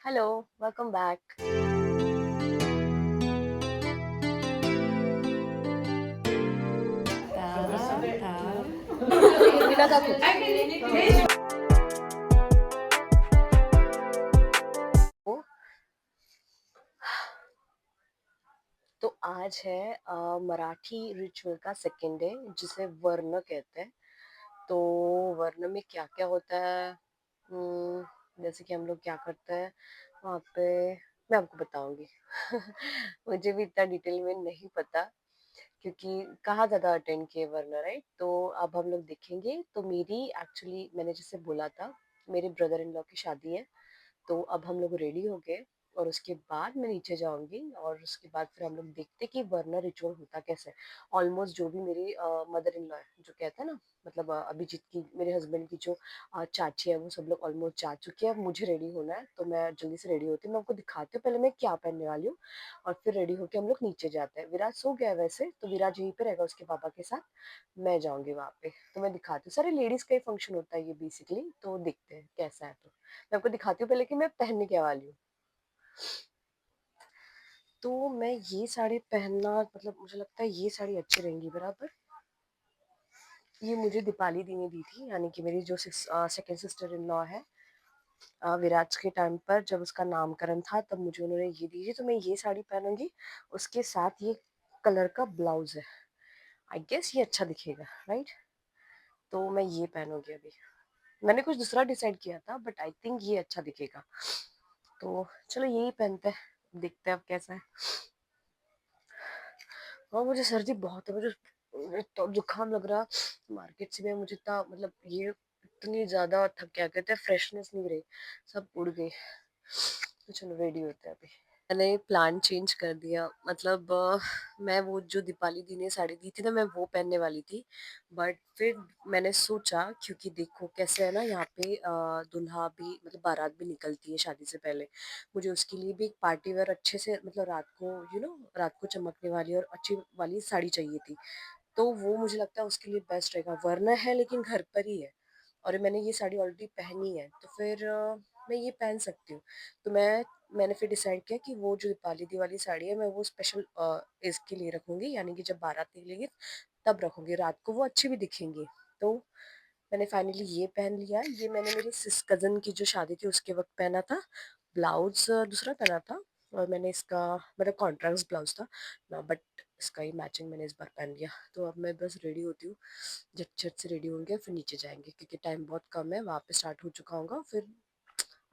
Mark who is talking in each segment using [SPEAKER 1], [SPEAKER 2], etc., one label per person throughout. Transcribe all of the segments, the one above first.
[SPEAKER 1] Hello, welcome back. Meena काकू। तो आज है मराठी रिचुअल का सेकेंड डे जिसे वर्ण कहते हैं। तो वर्ण में क्या क्या होता है, जैसे कि हम लोग क्या करते हैं वहाँ पे, मैं आपको बताऊंगी। मुझे भी इतना डिटेल में नहीं पता क्योंकि कहाँ ज़्यादा अटेंड किए वरना, राइट। तो अब हम लोग देखेंगे। तो मेरी एक्चुअली मैंने जैसे बोला था, मेरे ब्रदर इन लॉ की शादी है। तो अब हम लोग रेडी हो गए और उसके बाद मैं नीचे जाऊंगी और उसके बाद फिर हम लोग देखते कि वरना रिचुअल होता कैसे। ऑलमोस्ट जो भी मेरी मदर इन लॉ है, जो कहते हैं ना, मतलब अभिजीत की, मेरे हस्बैंड की जो चाची है, वो सब लोग ऑलमोस्ट जा चुके हैं। अब मुझे रेडी होना है तो मैं जल्दी से रेडी होती हूँ। मैं आपको दिखाती हूँ पहले मैं क्या पहनने वाली हूँ और फिर रेडी होके हम लोग नीचे जाते हैं। विराज सो गया है वैसे, तो विराज यहीं पे रहेगा उसके पापा के साथ। मैं जाऊंगी वहां पे, तो मैं दिखाती हूँ। सारे लेडीज का ही फंक्शन होता है ये बेसिकली, तो देखते हैं कैसा है। तो मैं आपको दिखाती हूँ पहले कि मैं पहनने क्या वाली हूँ। तो मैं ये साड़ी पहनना, मतलब मुझे लगता है ये साड़ी अच्छी रहेंगी बराबर। ये मुझे दीपाली दी ने दी थी, यानी कि मेरी जो सेकंड सिस्टर इन लॉ है। विराज के टाइम पर जब उसका नामकरण था तब मुझे उन्होंने ये दी थी, तो मैं ये साड़ी पहनूंगी। उसके साथ ये कलर का ब्लाउज है। आई गेस ये अच्छा दिखेगा, राइट। तो मैं ये पहनूंगी अभी। मैंने कुछ दूसरा डिसाइड किया था बट आई थिंक ये अच्छा दिखेगा। तो चलो यही पहनते हैं, देखते हैं अब कैसा है। और मुझे सर्दी बहुत है, मुझे तो जुकाम लग रहा। मार्केट से मैं मुझे इतना, मतलब ये इतनी ज्यादा थक, क्या कहते हैं, फ्रेशनेस नहीं रही, सब उड़ गई। तो चलो रेडी होते हैं अभी। मैंने प्लान चेंज कर दिया, मतलब मैं वो जो दीपाली दी ने साड़ी दी थी ना, मैं वो पहनने वाली थी। बट फिर मैंने सोचा, क्योंकि देखो कैसे है ना, यहाँ पे दूल्हा भी, मतलब बारात भी निकलती है शादी से पहले। मुझे उसके लिए भी एक पार्टी वेयर अच्छे से, मतलब रात को रात को चमकने वाली और अच्छी वाली साड़ी चाहिए थी। तो वो मुझे लगता है उसके लिए बेस्ट रहेगा। वरना है लेकिन घर पर ही है और मैंने ये साड़ी ऑलरेडी पहनी है, तो फिर मैं ये पहन सकती हूँ। तो मैंने फिर डिसाइड किया कि वो जो दीपाली दी वाली साड़ी है, मैं वो स्पेशल इसके लिए रखूंगी, यानी कि जब बारात निकलेगी तब रखूंगी। रात को वो अच्छी भी दिखेंगी। तो मैंने फाइनली ये पहन लिया। ये मैंने मेरी सिस कज़न की जो शादी थी उसके वक्त पहना था। ब्लाउज दूसरा पहना था और मैंने इसका, मतलब कॉन्ट्रास्ट ब्लाउज था ना, बट इसका ही मैचिंग मैंने इस बार पहन लिया। तो अब मैं बस रेडी होती हूँ। झट से रेडी होंगे फिर नीचे जाएंगे क्योंकि टाइम बहुत कम है, वहाँ पे स्टार्ट हो चुका होगा। फिर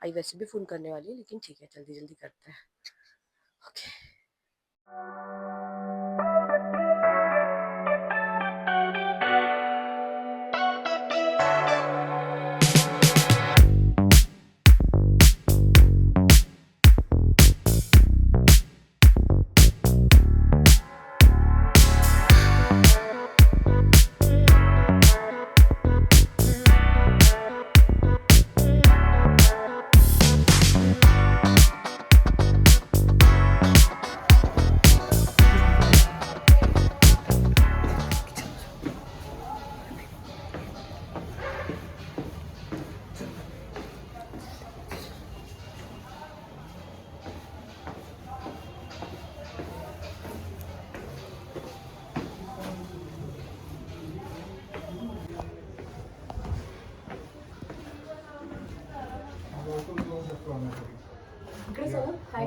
[SPEAKER 1] आई वैसे भी फ़ोन करने वाली है, लेकिन ठीक है, जल्दी जल्दी करते हैं। ओके। इकडे चला. हाय.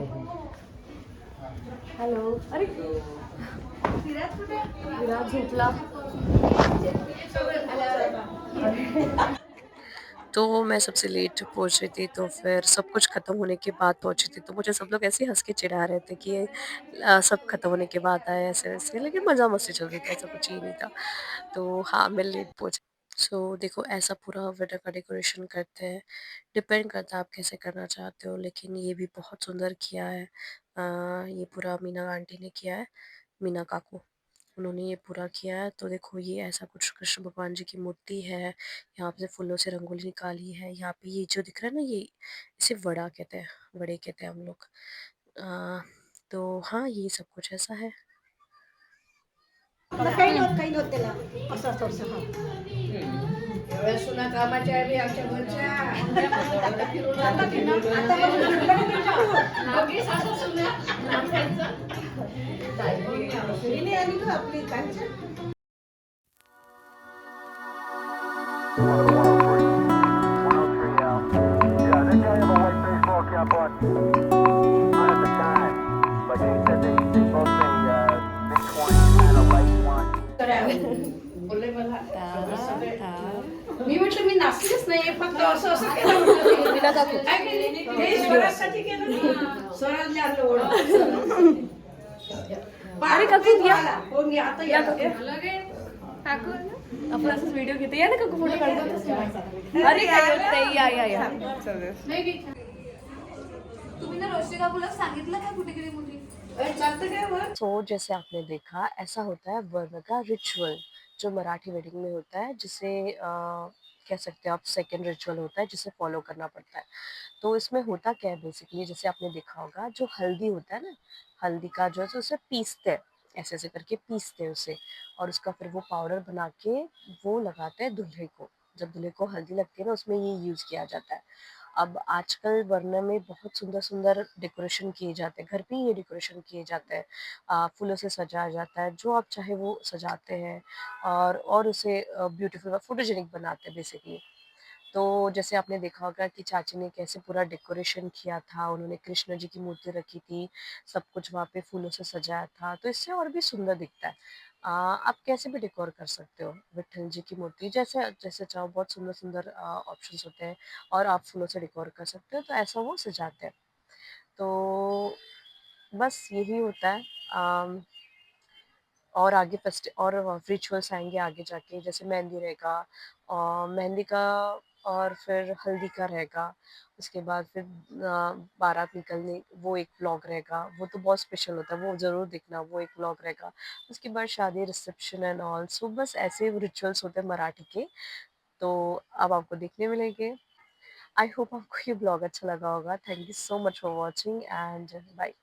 [SPEAKER 1] हॅलो. अरे विराज झोपला. तो मैं सबसे लेट पहुंच रही थी, तो फिर सब कुछ खत्म होने के बाद पहुंची थी। तो मुझे सब लोग ऐसे ही हंस के चिढ़ा रहे थे कि ये सब खत्म होने के बाद आए ऐसे वैसे, लेकिन मजा मस्ती चल रही थी, ऐसा कुछ ही नहीं था। तो हाँ, मैं लेट पहुंची। सो देखो, ऐसा पूरा वेटर का डेकोरेशन करते हैं। डिपेंड करता है आप कैसे करना चाहते हो, लेकिन ये भी बहुत सुंदर किया है। ये पूरा मीना आंटी ने किया है, मीना काकू, उन्होंने ये पूरा किया है। तो देखो, ये ऐसा कुछ कृष्ण भगवान जी की मूर्ति है। यहाँ पे फूलों से रंगोली निकाली है। यहाँ पे ये जो दिख रहा है ना, ये इसे वड़ा कहते हैं, वड़े कहते हैं हम लोग। आ, तो हाँ, ये सब कुछ ऐसा है।
[SPEAKER 2] काही नव्हतं त्याला असं असं असं हा एवढ्या सुना कामाच्या आहे बी आमच्या घरच्या. एवढं फिरून आला की ना. आतापासून गणपती तुझ्या. दोघी सासू सुना. आमच्याचं. हिने आली गं आपली कांचन. बोलले मला एवढं सगळे. मी म्हटलं मी नाचलीच नाही फक्त असं असं केलं म्हटलं. काय केली? हे स्वराजसाठी केलं ना. स्वराजने आणलं ओढून.
[SPEAKER 1] अरे काकू या.
[SPEAKER 2] हो मी आता या
[SPEAKER 1] काकू आपण असंच व्हिडिओ घेते या ना काकू फोटो काढतो. अरे काय होत या
[SPEAKER 3] तुम्ही ना रोशनी काकूला सांगितलं का कुठे गेली मुली?
[SPEAKER 2] चालतं काय वर.
[SPEAKER 1] सो जैसे आपने देखा ऐसा होता है वर्ण का रिचुअल जो मराठी वेडिंग में होता है जिसे कह सकते हैं आप सेकंड रिचुअल होता है जिसे फॉलो करना पड़ता है। तो इसमें होता क्या है बेसिकली जैसे आपने देखा होगा जो हल्दी होता है ना, हल्दी का जो है सो उसे पीसते हैं, ऐसे ऐसे करके पीसते हैं उसे और उसका फिर वो पाउडर बना के वो लगाते हैं दूल्हे को। जब दूल्हे को हल्दी लगती है ना उसमें ये यूज़ किया जाता है। अब आजकल वरना में बहुत सुंदर-सुंदर डेकोरेशन किए जाते हैं, घर पे ही ये डेकोरेशन किए जाते हैं। फूलों से सजाया जाता है, जो आप चाहे वो सजाते हैं और उसे ब्यूटीफुल फोटोजेनिक बनाते हैं बेसिकली। तो जैसे आपने देखा होगा कि चाची ने कैसे पूरा डेकोरेशन किया था, उन्होंने कृष्ण जी की मूर्ति रखी थी, सब कुछ वहाँ पे फूलों से सजाया था, तो इससे और भी सुंदर दिखता है। आप कैसे भी डेकोर कर सकते हो विट्ठल जी की मूर्ति जैसे जैसे चाहो बहुत सुंदर-सुंदर ऑप्शंस होते हैं और आप फूलों से डेकोर कर सकते हो, तो ऐसा वो सजाते हैं। तो बस यही होता है। अम और आगे और रिचुअल्स आएँगे आगे जाके जैसे मेहंदी रहेगा मेहंदी का और फिर हल्दी का रहेगा। उसके बाद फिर बारात निकलने वो एक व्लॉग रहेगा, वो तो बहुत स्पेशल होता है, वो ज़रूर देखना वो एक व्लॉग रहेगा। उसके बाद शादी रिसेप्शन एंड ऑल सो बस ऐसे रिचुअल्स होते हैं मराठी के, तो अब आपको देखने मिलेंगे। आई होप आपको ये व्लॉग अच्छा लगा होगा। Thank you so much for watching and bye.